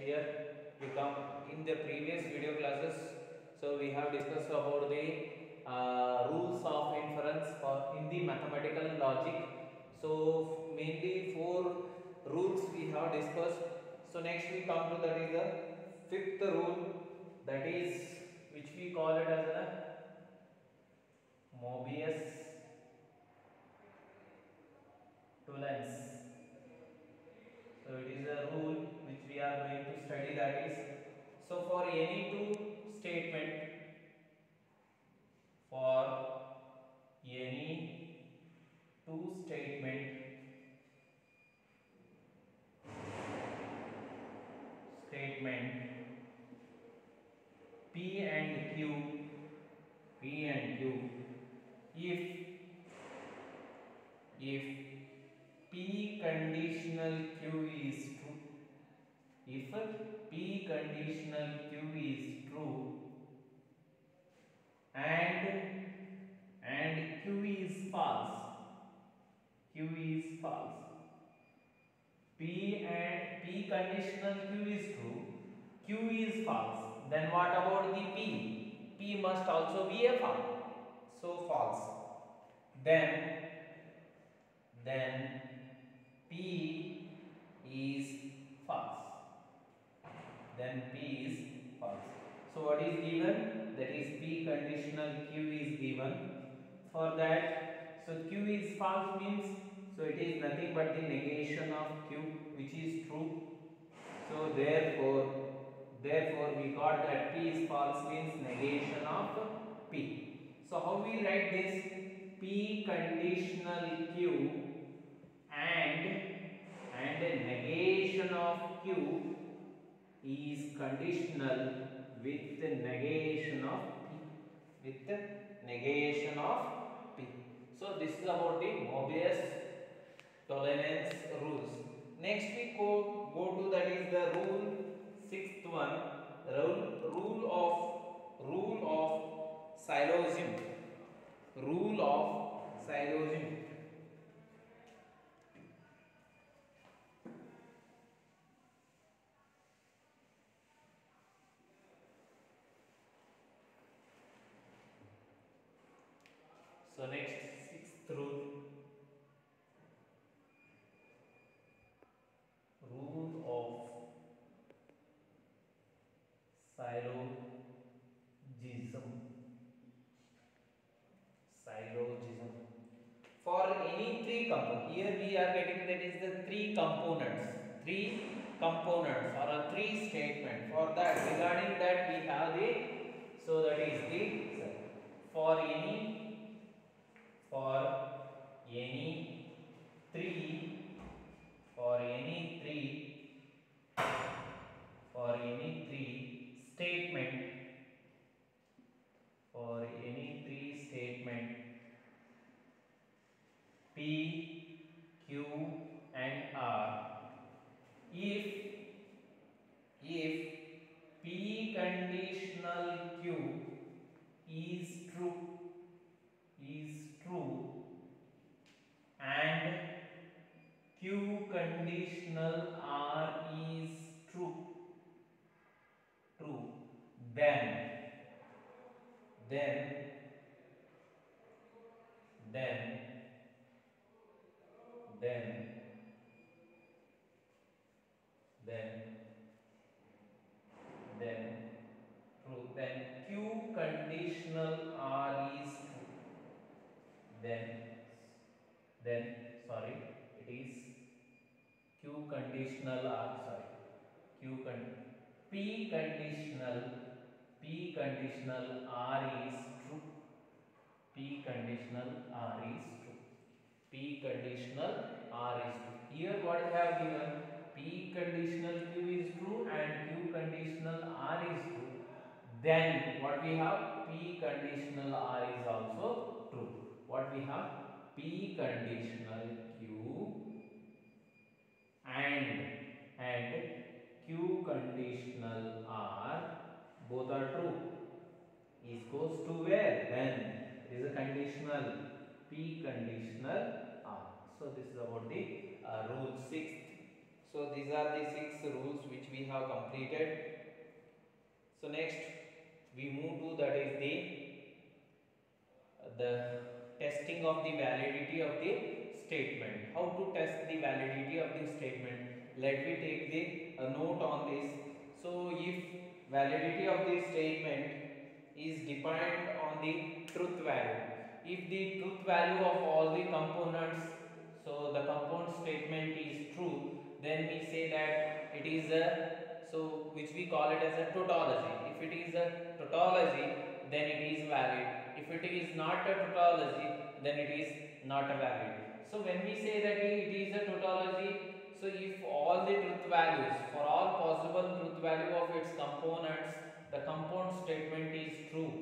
here we come in the previous video classes. So we have discussed about the rules of inference for in the mathematical logic. So mainly four rules we have discussed. So next we come to that is the fifth rule, that is which we call it as a Mobius Tollens. So it is a rule which we are going to study, that is, so for any two statement, for any two statement P and Q, if P conditional Q is true, if P conditional Q is true and Q is false, P conditional Q is true, Q is false, then what about the P? P must also be a false. So false. Then P is false. So what is given? That is P conditional Q is given. For that, so Q is false means, so it is nothing but the negation of Q, which is true. So therefore we got that P is false means negation of P. So how we write this? P conditional Q and negation of Q is conditional with the negation of P. So this is about the Mobius Tollens rules. Next we go to that is the sixth one, rule of syllogism. So next, sixth rule of syllogism. For any three components, here we are getting that is the three components or a three statement. For that, regarding that we have the, so that is the, for any three for any three statement P, Q and R, if P conditional Q is true and Q conditional R is true, then Q conditional R is true. Then sorry, it is Q conditional R, P conditional R is true. Here what I have given, P conditional Q is true and Q conditional R is true. Then what we have, P conditional R is also true. What we have, P conditional Q and Q conditional R both are true. Is goes to where? Then it is a conditional P conditional R. So this is about the rule 6th. So these are the 6 rules which we have completed. So next we move to, that is the testing of the validity of the statement. How to test the validity of the statement? Let me take the note on this. So if validity of the statement is depend on the truth value, if the truth value of all the components, so the compound statement is true, then we say that it is a, so which we call it as a tautology. If it is a tautology, then it is valid. If it is not a tautology, then it is not a valid. So when we say that it is a tautology, so if all the truth values, for all possible truth value of its components, the compound statement is true,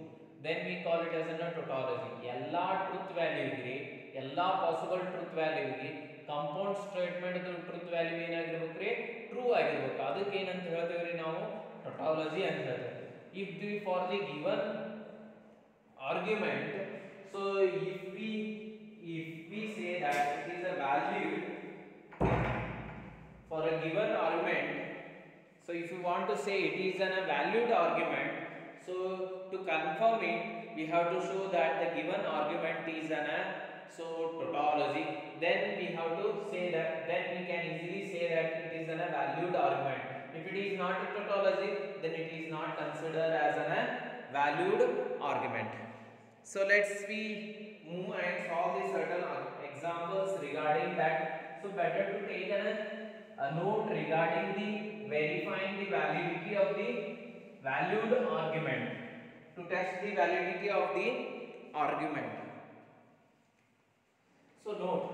then we call it as a tautology. ಎಲ್ಲ truth value ಗೆ, ಎಲ್ಲ possible truth value ಗೆ compound statement the truth value ಏನಾಗಿರಬೇಕ್ರಿ, true ಆಗಿರಬೇಕು. ಅದಕ್ಕೆ ಏನಂತ ಹೇಳ್ತೇವ್ರಿ ನಾವು, tautology ಅಂತ ಹೇಳ್ತೇವೆ. If the for the given argument, so if we say that it is a value for a given argument, so if you want to say it is a valued argument, so to confirm it we have to show that the given argument is an so tautology. Then we have to say that, then we can easily say that it is a valued argument. If it is not a tautology, then it is not considered as a valued argument. So let's we move and solve the certain examples regarding that. So better to take a note regarding the verifying the validity of the valued argument, to test the validity of the argument. So note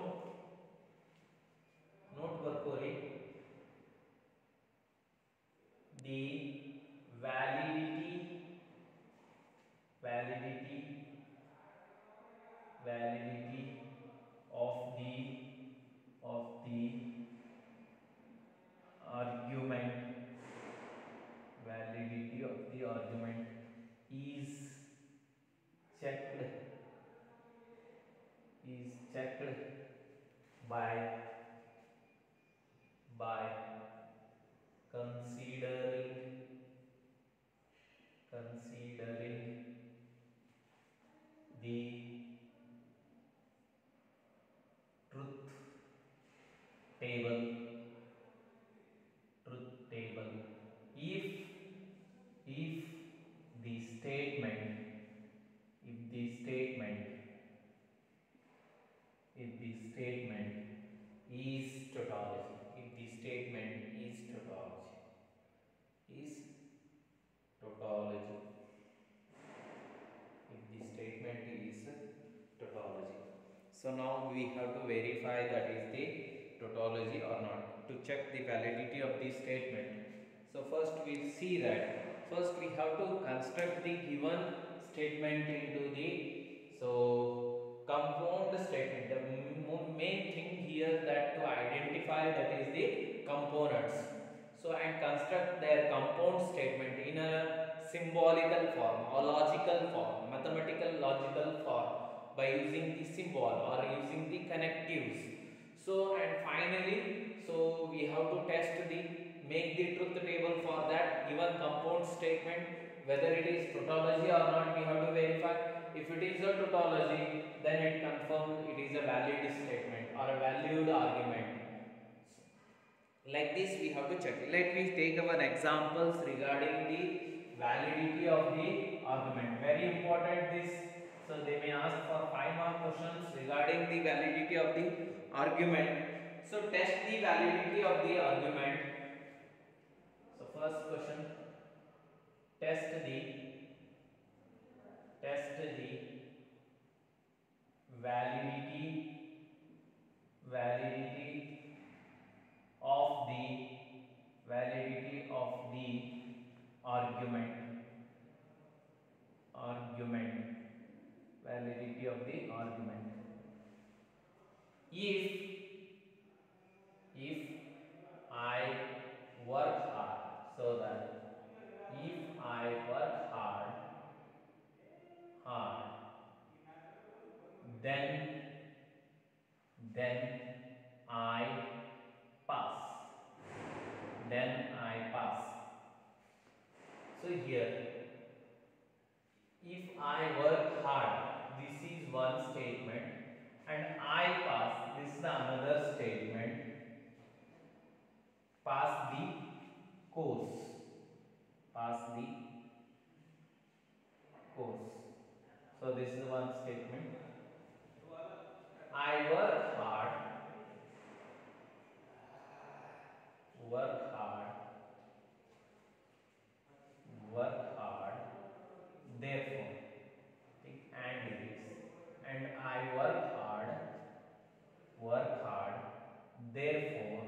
ಬರ್ಕೋರಿ, the validity of the argument, validity of the argument is checked by considering the truth table. If the statement is tautology, if the statement is tautology, if the statement is tautology. So now we have to verify that is the tautology or not, to check the validity of the statement. So first we see that, first we have to construct the given statement into the so compound statement. The main thing here that to identify that is the components. So and construct their compound statement in a symbolical form or logical form, mathematical logical form, by using the symbol or using the connectives. So and finally, so we have to test the, make the truth table for that given compound statement, whether it is tautology or not we have to verify. If it is a tautology, then it confirms it is a valid statement or a valued argument. Like this we have to check. Let me take one examples regarding the validity of the argument. Very important this. So they may ask for 5 mark questions regarding the validity of the argument. So test the validity of the argument. So first question, test the validity of the argument, validity of the argument. If I work hard, so that if I work hard, then I pass. So here, if I work hard, this is one statement, and I pass, this is the another statement, pass the course, pass the course. So this is one statement. I work hard, work hard, therefore, and it is, and I work hard, therefore,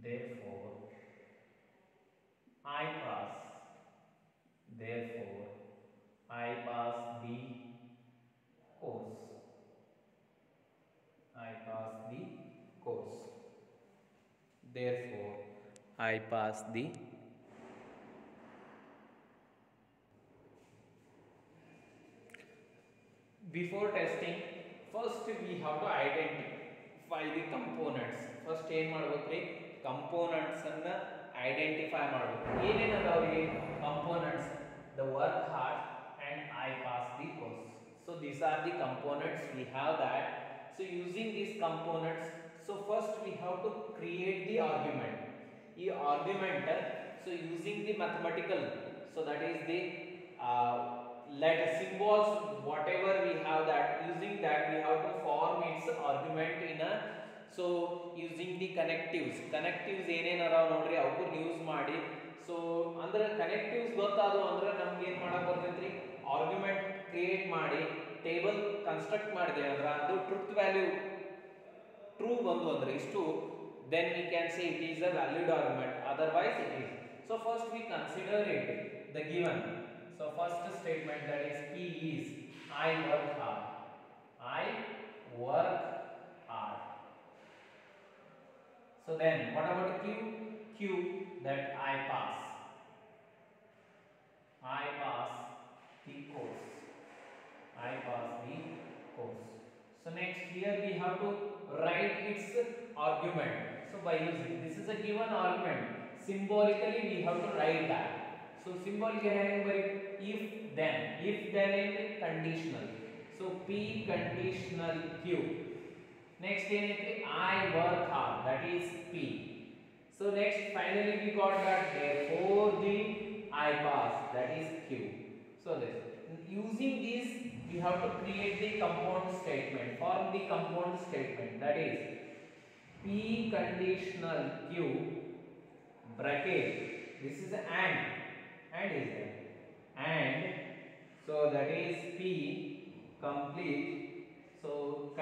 therefore, I pass, therefore, I pass the course, I pass the course, therefore, I pass the. Before testing, first we have to identify the components. First ಏನು ಮಾಡಬೇಕ್ರಿ, components ಅನ್ನು identify ಮಾಡಬೇಕು. ಏನೇನು ಅದಾವ್ರಿ components? The work hard and I pass the course. So these are the components, we have that. So using these components, so first we have to create the argument. ಈ argument, so using the mathematical, so that is the let symbols, whatever we have, that using that we have to form its argument in a, so using the connectives ಏನೇನು ಅದಾವ ನೋಡ್ರಿ ಅವಕ್ಕೂ use ಮಾಡಿ. So ಅಂದ್ರೆ ಕನೆಕ್ಟಿವ್ಸ್ ಗೊತ್ತಾದವು ಅಂದ್ರೆ ನಮ್ಗೆ ಏನು ಮಾಡಕ್ ಬರ್ತೈತ್ರಿ, ಆರ್ಗ್ಯುಮೆಂಟ್ ಕ್ರಿಯೇಟ್ ಮಾಡಿ ಟೇಬಲ್ ಕನ್ಸ್ಟ್ರಕ್ಟ್ ಮಾಡಿದೆ ಅಂದ್ರೆ ಅದು ಟ್ರೂತ್ ವ್ಯಾಲ್ಯೂ ಟ್ರೂ ಬಂದು ಅಂದ್ರೆ ಇಷ್ಟು, then we can say it is a valid argument, otherwise it is. So first we consider it, the given. So first statement, that is P is I work hard, I work hard. So then what about Q? Q, that I pass the course, I pass the course. So next here we have to write its argument. So by using, this is a given argument, symbolically we have to write that. So symbol if then is conditional. So P conditional Q. Next I work hard, that is P. So next finally we got that therefore the I pass, that is Q. So this, using this we have to create the compound statement, form the compound statement, that is P conditional Q bracket, this is and is there, and so that is P complete, so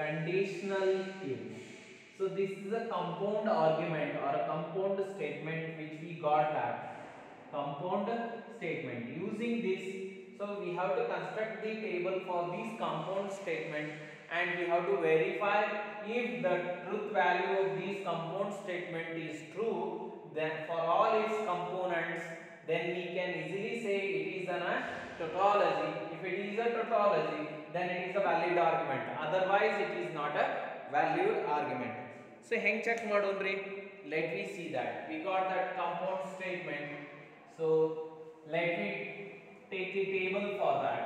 conditional Q. So this is a compound argument or a compound statement which we got that compound statement. Using this, so we have to construct the table for this compound statement, and we have to verify if the truth value of this compound statement is true, then for all its components, then we can easily say it is a tautology. If it is a tautology, then it is a valid argument, otherwise it is not a valid argument. So heng check madonri, let me see that we got that compound statement. So let me take the table for that.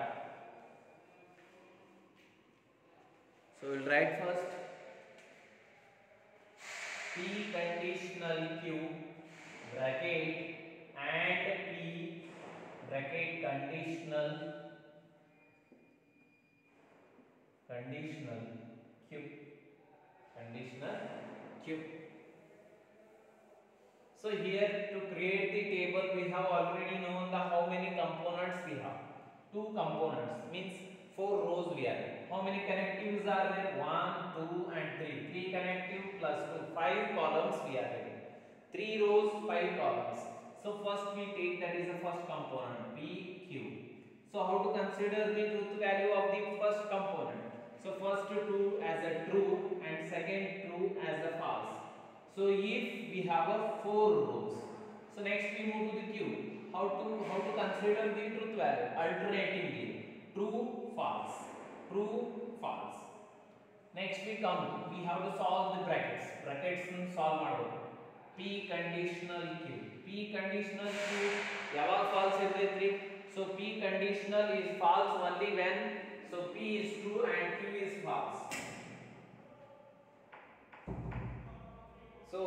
So we'll write first P conditional Q bracket and P bracket conditional Q, conditional Q. So here to create the table we have already known the how many components we have. 2 components means 4 rows we have. How many connectives are there? 1, 2 and 3. 3 connective plus 2, 5 columns we are having. 3 rows, 5 columns. So first we take, that is the first component PQ. So how to consider the truth value of the first component? So first 2 as a true and second true as a false. So if we have a 4 rows, so next we move to the Q. How to consider the truth value? Alternatingly, true, false, true, false. Next we have to solve the brackets solve ಮಾಡಬೇಕು. P conditional Q. P conditional Q ಯಾವಾಗ false ಇರ್ತೈತ್ರಿ? So P conditional is false only when so P is true and Q is false. So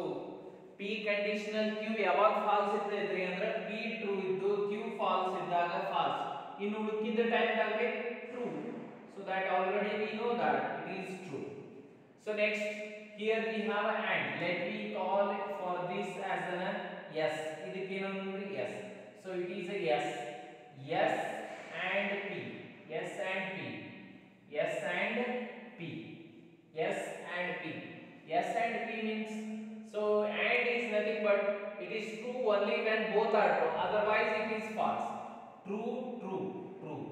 P conditional Q ಯಾವಾಗ false ಇರ್ತೈತ್ರಿ ಅಂದ್ರೆ P true ಇದ್ದು Q false ಇದ್ದಾಗ false. ಇನ್ನು ಉಳಿದ time ದಾಗೆ true. So that already we know that it is true. So next here we have an and. Let me call it for this as an yes. ಇದಕ್ಕೇನಂದ್ರೆ yes. So it is a yes. Yes and P. Yes and P. Yes and P. Yes and P. Yes and P means so and is nothing but it is true only when both are true. Otherwise it is false. True, true, true.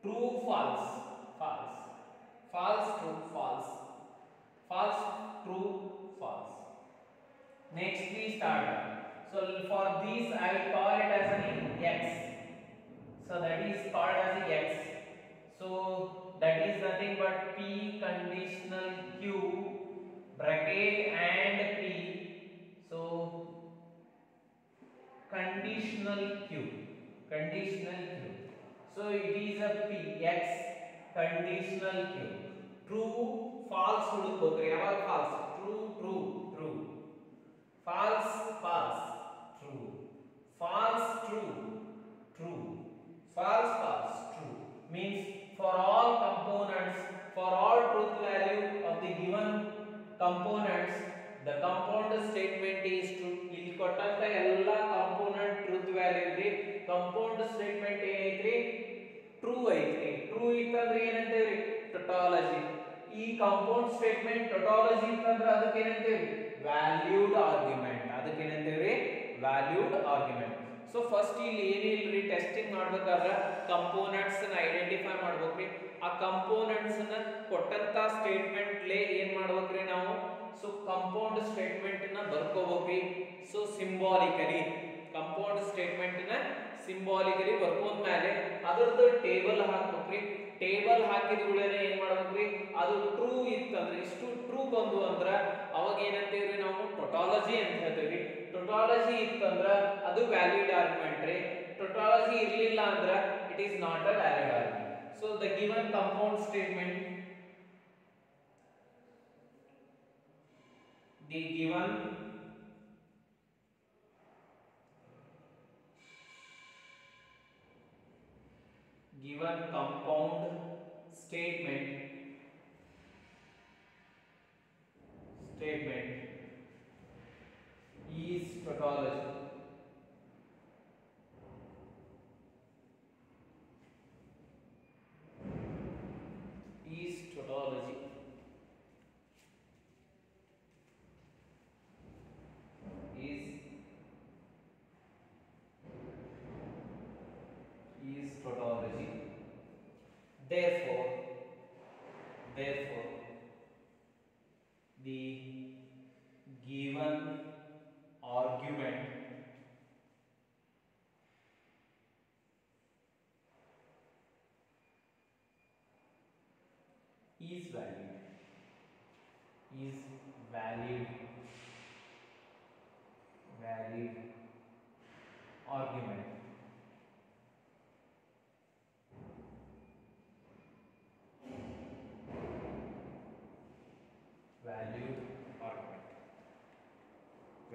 True, false, false. False, true, false. False, true, false. Next we start. So for this I will call it as an x. So that is called as a x. So that is nothing but P conditional Q bracket and P. So conditional Q. Conditional Q. So it is a P x conditional Q. True, false ಹುಡುಕಬೇಕು. ಯಾವಾಗ false? True, true, true. False, false, true. False, true, true. False, false, true. Means for all components, for all truth value of the given components, the compound statement is true. ಇಲ್ಲಿ ಕೊಟ್ಟಂತ ಎಲ್ಲ component truth value ಗೆ compound statement ಏನೈತ್ರಿ? True ಐತ್ರಿ. True ಇತ್ತಂದ್ರೆ ಏನಂತೇವ್ರಿ? Tautology. ಈ compound statement tautology ಇತ್ತಂದ್ರೆ ಅದಕ್ಕೆ ಏನಂತೇವ್ರಿ? Valued argument. ಅದಕ್ಕೆ ಏನಂತೇವ್ರಿ? Valued argument. So first ಇಲ್ಲಿ ಏನಿಲ್ರಿ ಟೆಸ್ಟಿಂಗ್ ಮಾಡಬೇಕಾದ್ರೆ ಕಂಪೋನೆಂಟ್ಸ್ ನ ಐಡೆಂಟಿಫೈ ಮಾಡಬೇಕ್ರಿ. ಆ ಕಂಪೋನೆಂಟ್ಸ್ ನ ಕೊಟ್ಟಂತ ಸ್ಟೇಟ್ಮೆಂಟ್ ಲೇ ಏನ್ ಮಾಡಬೇಕ್ರಿ ನಾವು? ಸೊ ಕಂಪೌಂಡ್ ಸ್ಟೇಟ್ಮೆಂಟ್ ನ ಬರ್ಕೋಬೇಕ್ರಿ. ಸೊ ಸಿಂಬಾಲಿಕಲಿ ಕಂಪೌಂಡ್ ಸ್ಟೇಟ್ಮೆಂಟ್ ನ ಸಿಂಬಾಲಿಕಲಿ ಬರ್ಕೊಂಡ ಮೇಲೆ ಅದರದ್ದು ಟೇಬಲ್ ಹಾಕಬೇಕ್ರಿ. ಟೇಬಲ್ ಹಾಕಿದ ಕೂಡಲೇ ಏನ್ ಮಾಡಬೇಕ್ರಿ? ಅದು ಟ್ರೂ ಇತ್ತಂದ್ರೆ ಇಷ್ಟು ಟ್ರೂ ಬಂದು ಅಂದ್ರ ಅವಾಗ ಏನಂತೀವ್ರಿ ನಾವು? ಟೊಟಾಲಜಿ ಅಂತ ಹೇಳ್ತೀವಿ. ಟೊಟಾಲಜಿ ಇತ್ತಂದ್ರ ಅದು ವ್ಯಾಲಿಡ್ ಆರ್ಗ್ಯುಮೆಂಟ್ ರೀ. ಟೊಟಾಲಜಿ ಇರಲಿಲ್ಲ ಅಂದ್ರ it is not a valid argument. So the given compound statement the given compound statement is tautology. Is tautology. Is tautology. Therefore the given argument is valid argument.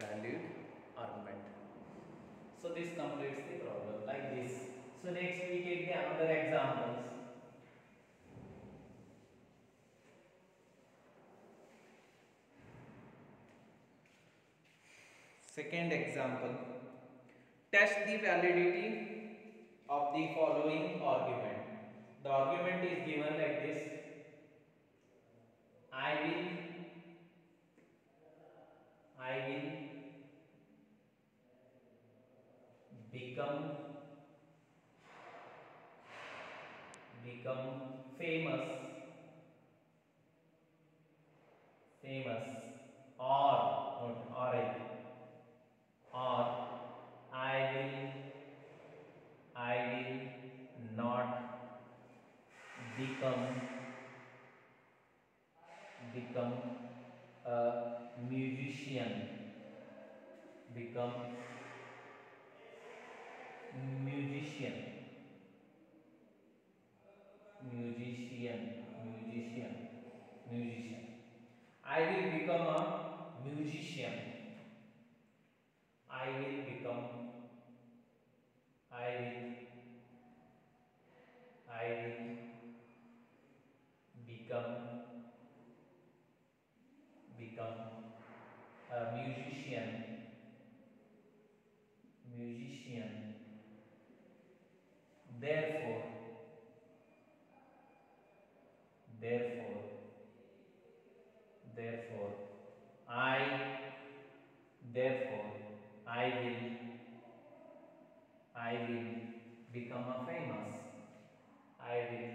Valued argument. So this completes the problem like this. So next we take the another examples. Second example, test the validity of the following argument. The argument is given like this: I will become famous or I will not become a musician. become musician, musician, musician, musician. I will become a musician. I will become, I will, I will become a musician, musician. Therefore, therefore, therefore, I, therefore, I will become a famous. I will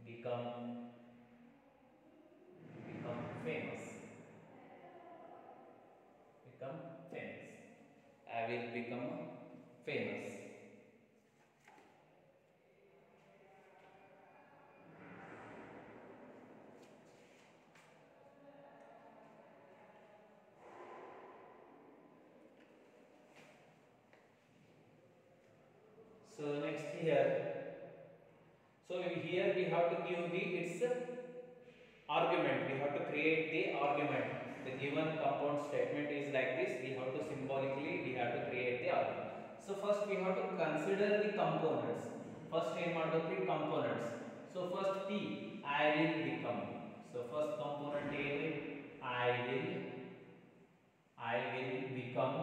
become famous. Become famous. I will become famous. So next here. So here we have to give the its argument. We have to create the argument. The given compound statement is like this. We have to symbolically we have to create the argument. So first we have to consider the components. First name are the components. So first P, I will become. So first component A, I will become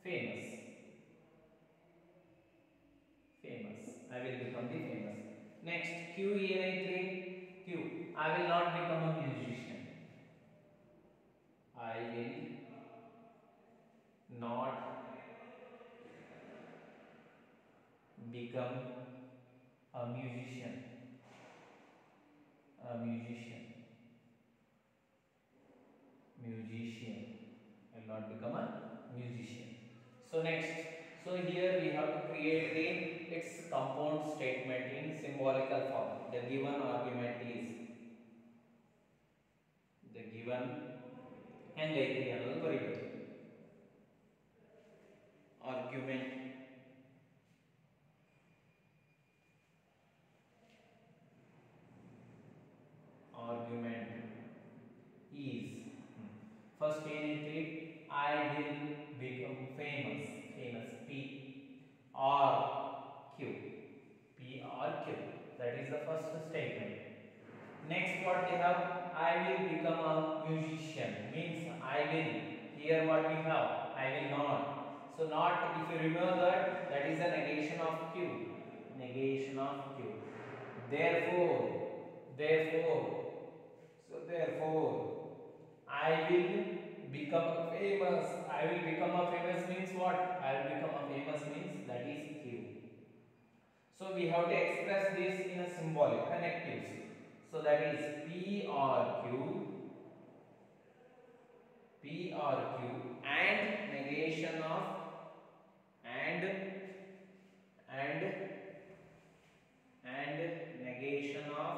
famous. Famous. I will become the famous. Next Q E Q. I will not become a musician. I will not become a musician. A musician. Musician. I will not become a musician. So next. So here we have to create the its compound statement in symbolical form. The given argument is the given ಹೆಂಗೈತಿ ಅನ್ನೋದು ಬರೀಬೇಕು. Argument is first ಏನೈತಿ I will become famous. Famous P or Q. P or Q. That is the first statement. Next what they have, I will become a musician means I will. Here what we have, I will not. So not, if you remember that is a negation of Q. Negation of Q. Therefore, so therefore I will become famous. I will become a famous means what? I will become a famous means that is Q. So we have to express this in a symbolic connectives. So that is P or Q and negation of and negation of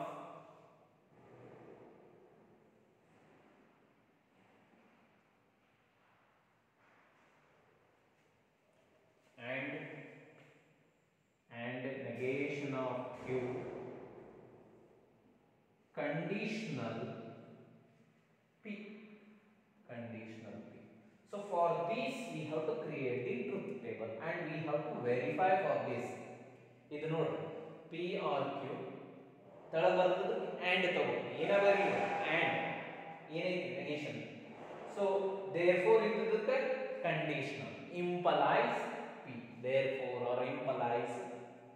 and negation of Q, conditional P, conditional P. So for this we have to create the truth table and we have to verify for this. ಇದು ನೋಡ್ರಿ P or Q ತಳಗ ಬರ್ತದ and ತಗೋ ಏನ ಬರಲಿಲ್ಲ and ಏನೈತಿ negation. So therefore ಇದ್ದದಕ್ಕೆ conditional implies P, therefore or implies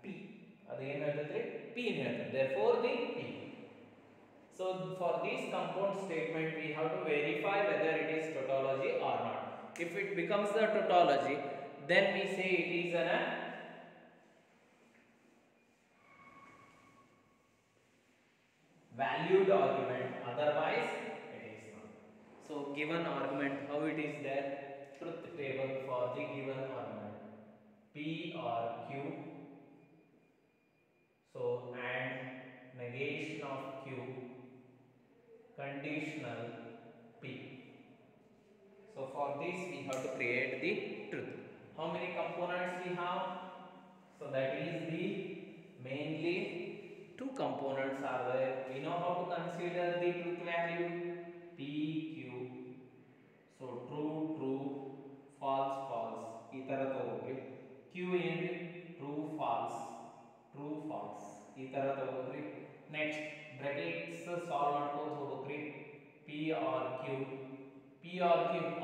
P. ಅದು ಏನು ಹೇಳ್ತದ್ರಿ P ಏನು ಹೇಳ್ತದೆ, therefore the P. So for this compound statement we have to verify whether it is tautology or not. If it becomes the tautology, then we say it is an valued argument, otherwise it is not. So given argument, how it is there? Truth table for the given argument P or Q. So and negation of Q, conditional P. this we have to create the truth. How many components we have? So that is the mainly two components are there. We know how to consider the truth value PQ. So true true, false false ಈ ತರ ತಗೋರಿ. Q ಏನ್ರಿ true false ಈ ತರ ತಗೋರಿ. Next brackets solve ಮಾಡ್ಕೊಂಡು ಹೋಗ್ಬೇಕ್ರಿ. P or Q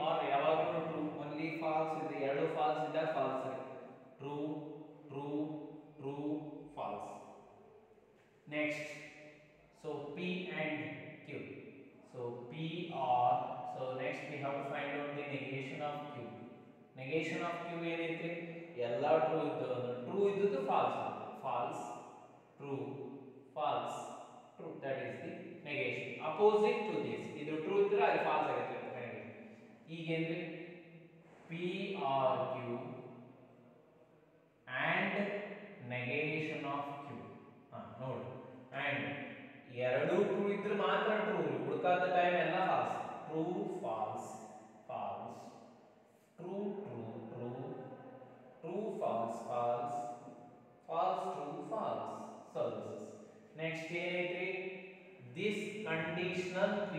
or ಯಾವಾಗಲೂ ಟ್ರೂ, ಓನ್ಲಿ ಫಾಲ್ಸ್ ಇದೆ, ಎರಡು ಫಾಲ್ಸ್ ಇದ್ದಾಗ ಫಾಲ್ಸ್ ರೀ. True true true false. Next so P and Q. So P or, so next we have to find out the negation of Q. Negation of Q ಏನೈತ್ರಿ? ಎಲ್ಲ true ಇದ್ದದ್ದು false true false true, that is the negation. Opposite to this, ಇದು true ಇದ್ರೆ ಅದು false ಆಗುತ್ತೆ. ಈಗೇನ್ರಿ P or Q and negation of Q. ನೋಡಿ, and ಎರಡು ಟ್ರೂ ಇದ್ರೆ ಮಾತ್ರ ಟ್ರೂ, ಉಳ್ಕಾದ ಟೈಮ್ ಎಲ್ಲ false. True false false, true true true, true false false, false true false. So this is next ಏನೈತ್ರಿ? This conditional P.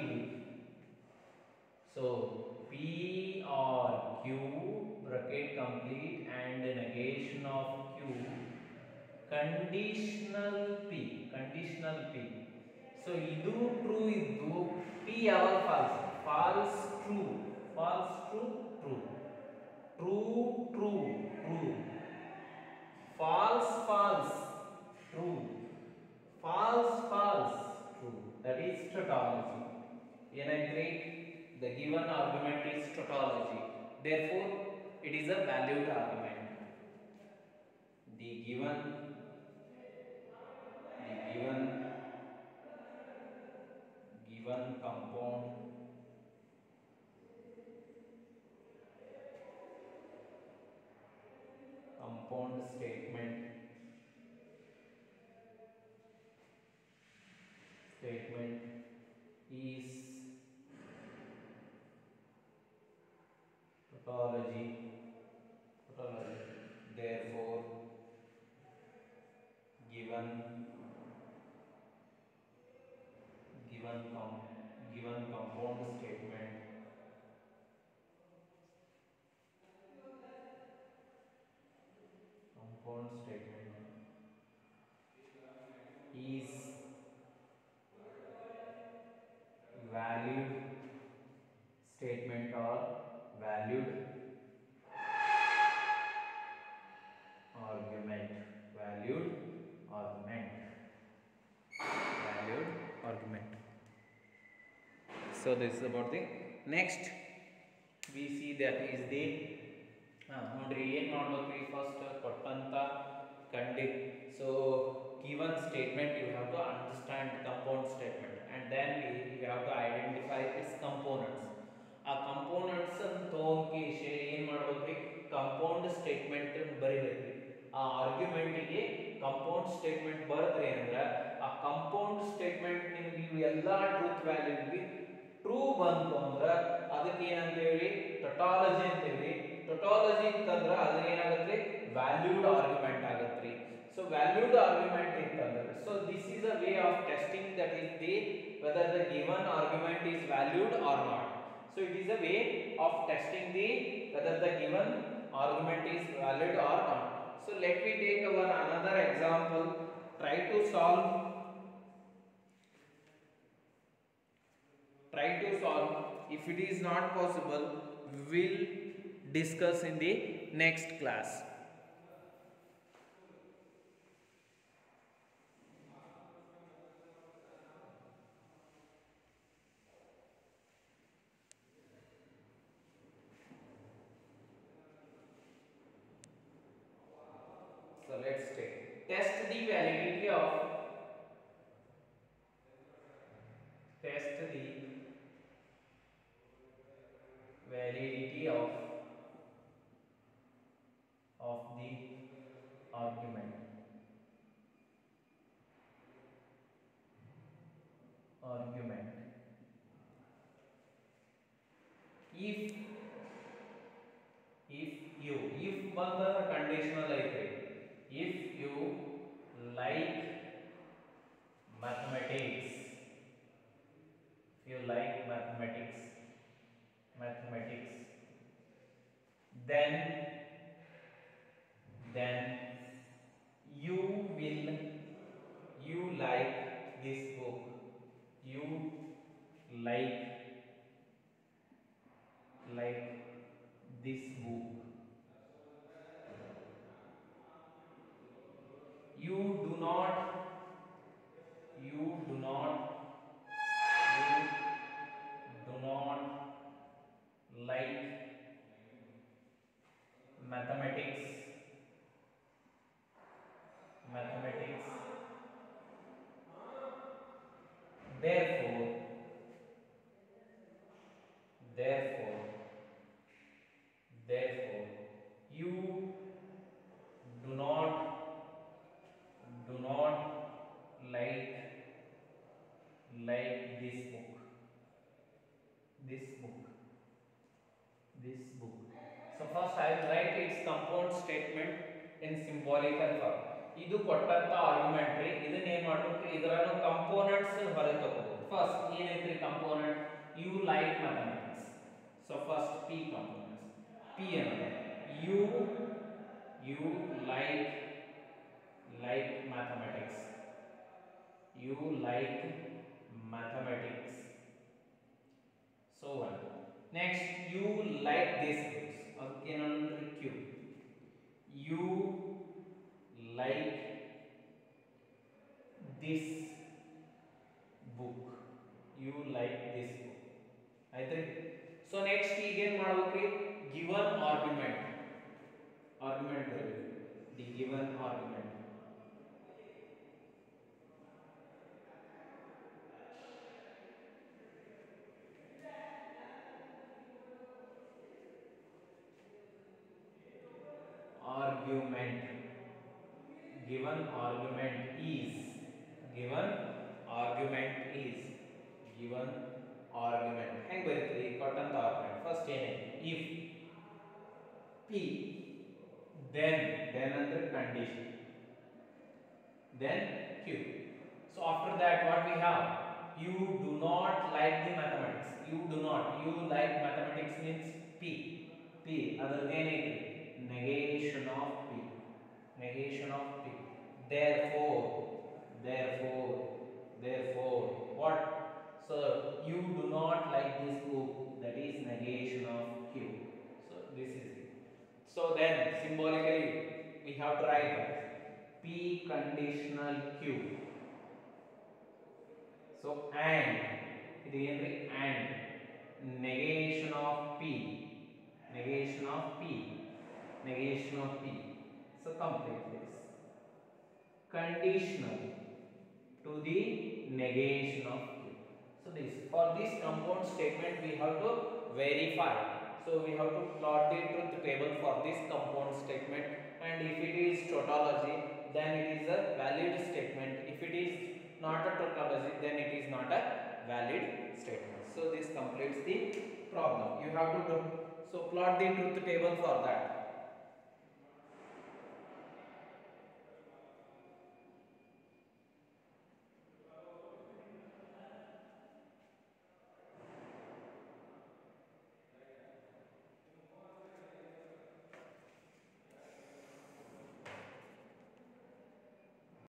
So P or Q bracket complete and negation of Q, conditional P. So ಇದು true ಇದ್ದು P ಯಾವಾಗ false? False true true, true true true, false true, false true. That is tautology. ಏನೈತ್ರಿ? The given argument is tautology. Therefore, it is a valued argument. The given compound statement is tautology. Therefore, given compound statement is valued statement or valued argument. So this is about the next. We see that is the ನೋಡ್ರಿ ಏನು ಮಾಡ್ಬೇಕ್ರಿ? First ಕೊಟ್ಟಂತ so given statement you have to understand compound statement, and then you have to identify its components. ಆ components ಅನ್ನು ತಗೊಂಡ್ಕೇಶ್ ಏನು ಮಾಡ್ಬೇಕ್ರಿ? Compound statement ಬರಿಬೇಕ್ರಿ. ಆ ಆರ್ಗ್ಯುಮೆಂಟ್ ಗೆ ಕಂಪೌಂಡ್ ಸ್ಟೇಟ್ಮೆಂಟ್ ಬರೆದ್ರಿ ಅಂದ್ರೆ ಆ ಕಂಪೌಂಡ್ ಸ್ಟೇಟ್ಮೆಂಟ್ ನಿಮಗೆ ಇವೆಲ್ಲ ಟ್ರೂತ್ ವ್ಯಾಲ್ಯೂಗೆ ಟ್ರೂ ಬಂತು ಅಂದ್ರೆ ಅದಕ್ಕೆ ಏನಂತೇಳಿ? ಟೊಟಾಲಜಿ ಅಂತೇಳಿ. ಟೊಟಾಲಜಿ ಇತ್ತಂದ್ರೆ ಅದು ಏನಾಗುತ್ತೆ? ವ್ಯಾಲ್ಯೂಡ್ ಆರ್ಗ್ಯುಮೆಂಟ್ ಆಗುತ್ತೆ. So valued argument ಇತ್ತಂದ್ರೆ, so this is a way of testing, that is the whether the given argument is valued or not. So it is a way of testing the whether the given argument is valid or not. So let me take another example. Try to solve. If it is not possible, we will discuss in the next class. So let's test the validity of the argument. If if ಬಂತಂದ್ರ conditional ಐತ್ರಿ. if you like mathematics, if you like mathematics, then you will you like this book, you like this book, you do not you do not like mathematics, therefore you do not like this book, so first I will write its compound statement in symbolical form. ಇದು ಕೊಟ್ಟಂತ argument ರೀ. ಇದನ್ನ ಏನು ಮಾಡಬೇಕು, ಇದರನ್ನು components ಹೊರಗೆ ತಗೋಬಹುದು. First ಏನೈತ್ರಿ component, you like mathematics. So first P components. P ಅನ್ನೋದು you like mathematics, you like mathematics, so on. Next, you like this books. Okay, number Q, you like this book, you like this book. ಆಯ್ತ್ರಿ. So next ಈಗ ಏನು ಮಾಡಬೇಕ್ರಿ, given argument ಬರಬೇಕು. The given argument, given argument is ಹೆಂಗ್ ಬರೀತೀರಿ ಕೊಟ್ಟಂತ argument. First ಏನೈತಿ, if p then ಅಂದ್ರೆ condition, then q. So after that what we have, you do not like the mathematics, you like mathematics means p ಅದ್ರದ್ದು ಏನೈತಿ, negation of p, therefore what, so you do not like this book, that is negation of q. So this is it. So then symbolically we have to write p conditional q. So and ಇದು ಏನ್ರಿ, and negation of p. So complete this. Conditional to the negation of q. So this, for this compound statement we have to verify. So we have to plot the truth table for this compound statement, and if it is tautology then it is a valid statement. If it is not a tautology then it is not a valid statement. So this completes the problem. You have to do, so plot the truth table for that.